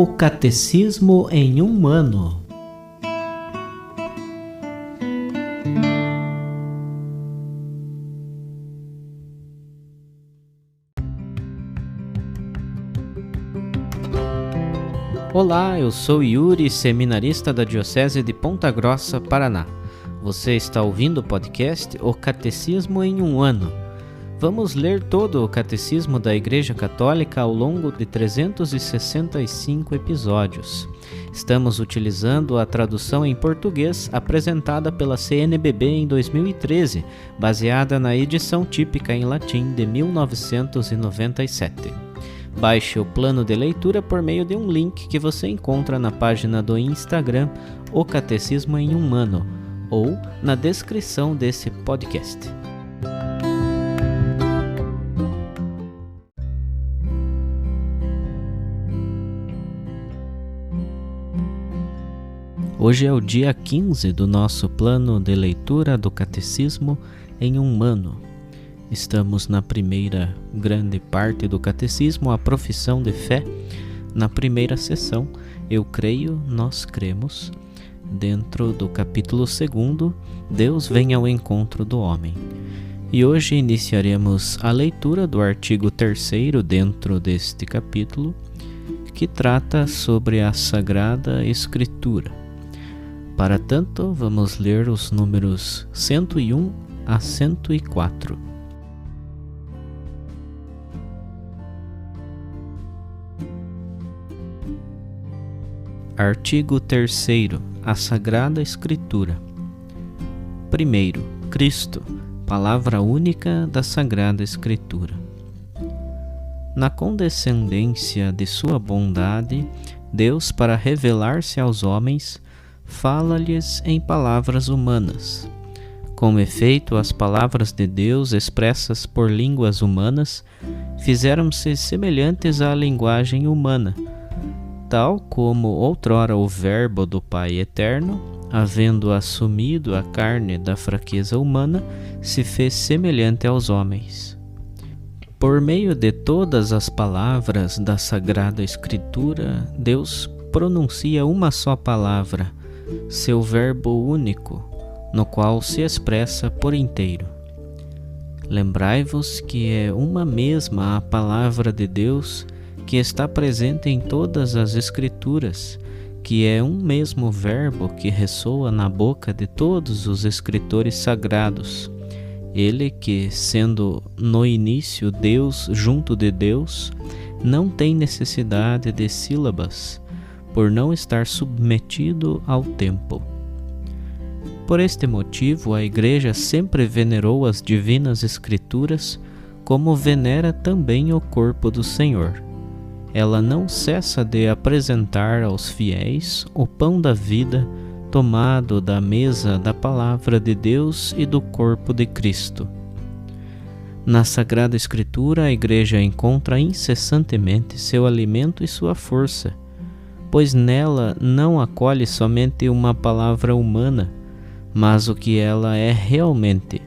O Catecismo em um ano. Olá, eu sou Yuri, seminarista da Diocese de Ponta Grossa, Paraná. Você está ouvindo o podcast O Catecismo em um ano. Vamos ler todo o Catecismo da Igreja Católica ao longo de 365 episódios. Estamos utilizando a tradução em português apresentada pela CNBB em 2013, baseada na edição típica em latim de 1997. Baixe o plano de leitura por meio de um link que você encontra na página do Instagram O Catecismo em um ano ou na descrição desse podcast. Hoje é o dia 15 do nosso plano de leitura do Catecismo em um ano. Estamos na primeira grande parte do Catecismo, a profissão de fé. Na primeira sessão, eu creio, nós cremos. Dentro do capítulo 2, Deus vem ao encontro do homem. E hoje iniciaremos a leitura do artigo 3º dentro deste capítulo, que trata sobre a Sagrada Escritura. Para tanto, vamos ler os números 101 a 104. Artigo 3º. A Sagrada Escritura. Primeiro, Cristo, palavra única da Sagrada Escritura. Na condescendência de sua bondade, Deus, para revelar-se aos homens, fala-lhes em palavras humanas. Com efeito, as palavras de Deus expressas por línguas humanas fizeram-se semelhantes à linguagem humana, tal como outrora o Verbo do Pai Eterno, havendo assumido a carne da fraqueza humana, se fez semelhante aos homens. Por meio de todas as palavras da Sagrada Escritura, Deus pronuncia uma só palavra, seu Verbo único, no qual se expressa por inteiro. Lembrai-vos que é uma mesma a palavra de Deus que está presente em todas as Escrituras, que é um mesmo Verbo que ressoa na boca de todos os escritores sagrados. Ele que, sendo no início Deus junto de Deus, não tem necessidade de sílabas, por não estar submetido ao tempo. Por este motivo, a Igreja sempre venerou as divinas Escrituras, como venera também o corpo do Senhor. Ela não cessa de apresentar aos fiéis o pão da vida, tomado da mesa da Palavra de Deus e do corpo de Cristo. Na Sagrada Escritura, a Igreja encontra incessantemente seu alimento e sua força, pois nela não acolhe somente uma palavra humana, mas o que ela é realmente,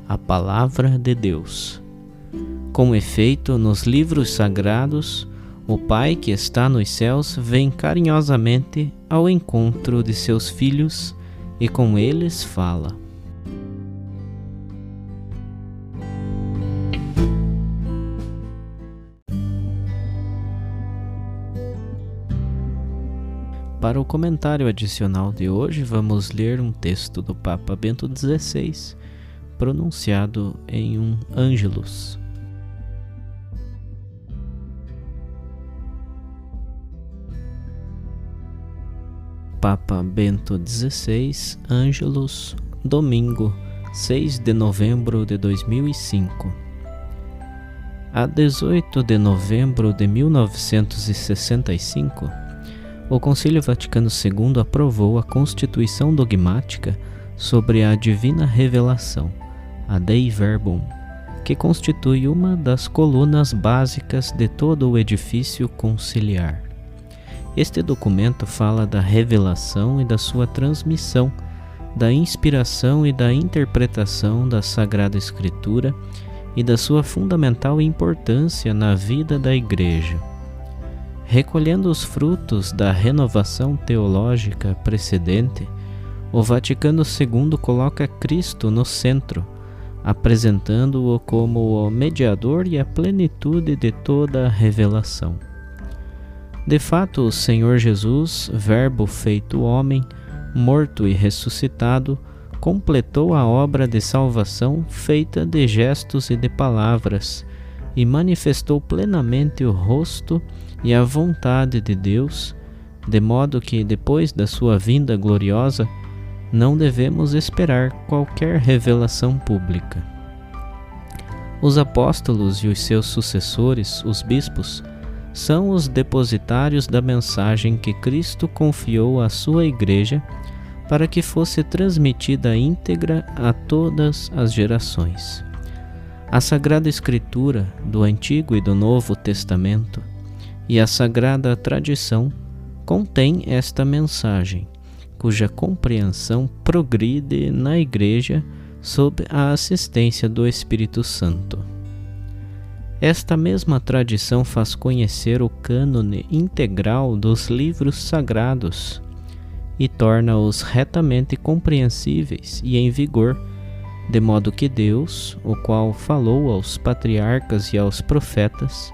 a Palavra de Deus. Com efeito, nos livros sagrados, o Pai que está nos céus vem carinhosamente ao encontro de seus filhos e com eles fala. Para o comentário adicional de hoje, vamos ler um texto do Papa Bento XVI, pronunciado em um Ângelus. Papa Bento XVI, Ângelus, domingo, 6 de novembro de 2005. A 18 de novembro de 1965, o Concílio Vaticano II aprovou a Constituição Dogmática sobre a Divina Revelação, a Dei Verbum, que constitui uma das colunas básicas de todo o edifício conciliar. Este documento fala da revelação e da sua transmissão, da inspiração e da interpretação da Sagrada Escritura e da sua fundamental importância na vida da Igreja. Recolhendo os frutos da renovação teológica precedente, o Vaticano II coloca Cristo no centro, apresentando-o como o mediador e a plenitude de toda a revelação. De fato, o Senhor Jesus, Verbo feito homem, morto e ressuscitado, completou a obra de salvação feita de gestos e de palavras, e manifestou plenamente o rosto e a vontade de Deus, de modo que, depois da sua vinda gloriosa, não devemos esperar qualquer revelação pública. Os apóstolos e os seus sucessores, os bispos, são os depositários da mensagem que Cristo confiou à sua Igreja para que fosse transmitida íntegra a todas as gerações. A Sagrada Escritura do Antigo e do Novo Testamento e a Sagrada Tradição contém esta mensagem, cuja compreensão progride na Igreja sob a assistência do Espírito Santo. Esta mesma tradição faz conhecer o cânone integral dos livros sagrados e torna-os retamente compreensíveis e em vigor, de modo que Deus, o qual falou aos patriarcas e aos profetas,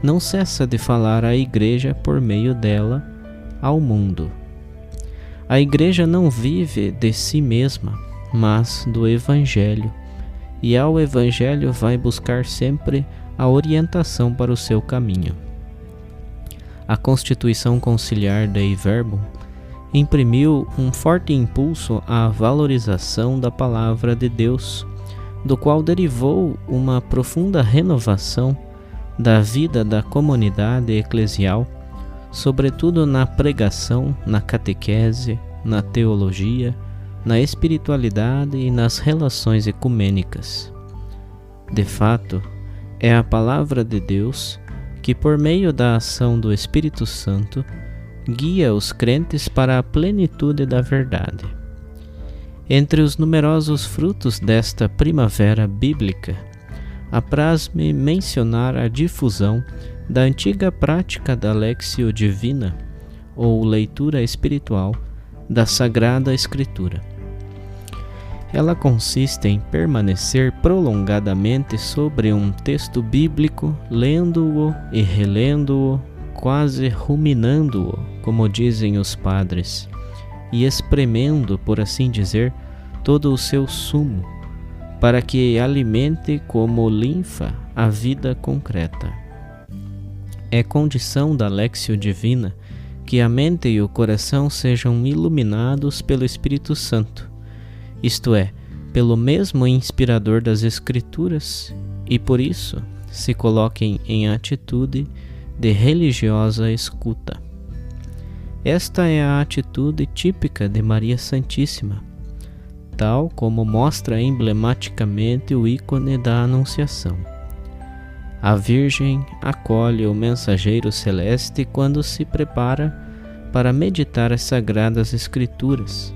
não cessa de falar à Igreja por meio dela ao mundo. A Igreja não vive de si mesma, mas do Evangelho, e ao Evangelho vai buscar sempre a orientação para o seu caminho. A Constituição Conciliar Dei Verbum imprimiu um forte impulso à valorização da Palavra de Deus, do qual derivou uma profunda renovação da vida da comunidade eclesial, sobretudo na pregação, na catequese, na teologia, na espiritualidade e nas relações ecumênicas. De fato, é a Palavra de Deus que, por meio da ação do Espírito Santo, guia os crentes para a plenitude da verdade. Entre os numerosos frutos desta primavera bíblica, apraz-me mencionar a difusão da antiga prática da Lectio Divina, ou leitura espiritual, da Sagrada Escritura. Ela consiste em permanecer prolongadamente sobre um texto bíblico, lendo-o e relendo-o, quase ruminando-o, como dizem os padres, e espremendo, por assim dizer, todo o seu sumo, para que alimente como linfa a vida concreta. É condição da Lectio Divina que a mente e o coração sejam iluminados pelo Espírito Santo, isto é, pelo mesmo inspirador das Escrituras, e por isso se coloquem em atitude de religiosa escuta. Esta é a atitude típica de Maria Santíssima, tal como mostra emblematicamente o ícone da Anunciação. A Virgem acolhe o mensageiro celeste quando se prepara para meditar as Sagradas Escrituras,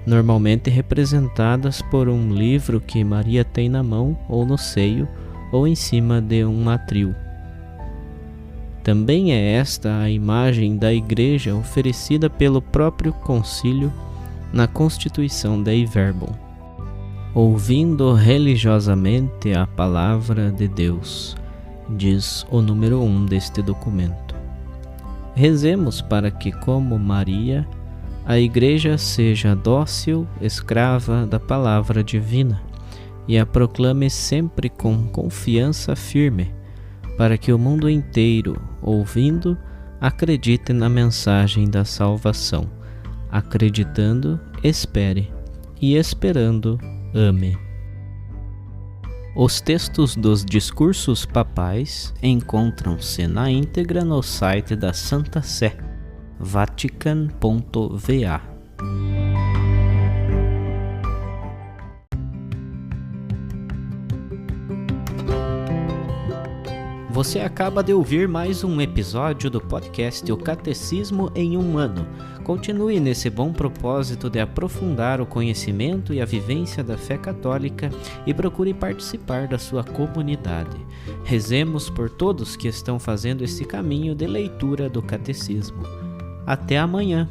normalmente representadas por um livro que Maria tem na mão ou no seio ou em cima de um atril. Também é esta a imagem da Igreja oferecida pelo próprio concílio na Constituição Dei Verbum, ouvindo religiosamente a Palavra de Deus, diz o número 1 deste documento. Rezemos para que, como Maria, a Igreja seja dócil, escrava da Palavra Divina e a proclame sempre com confiança firme, para que o mundo inteiro, ouvindo, acredite na mensagem da salvação, acreditando, espere, e esperando, ame. Os textos dos discursos papais encontram-se na íntegra no site da Santa Sé, vatican.va. Você acaba de ouvir mais um episódio do podcast O Catecismo em um Ano, Continue nesse bom propósito de aprofundar o conhecimento e a vivência da fé católica e procure participar da sua comunidade. Rezemos por todos que estão fazendo esse caminho de leitura do Catecismo. Até amanhã!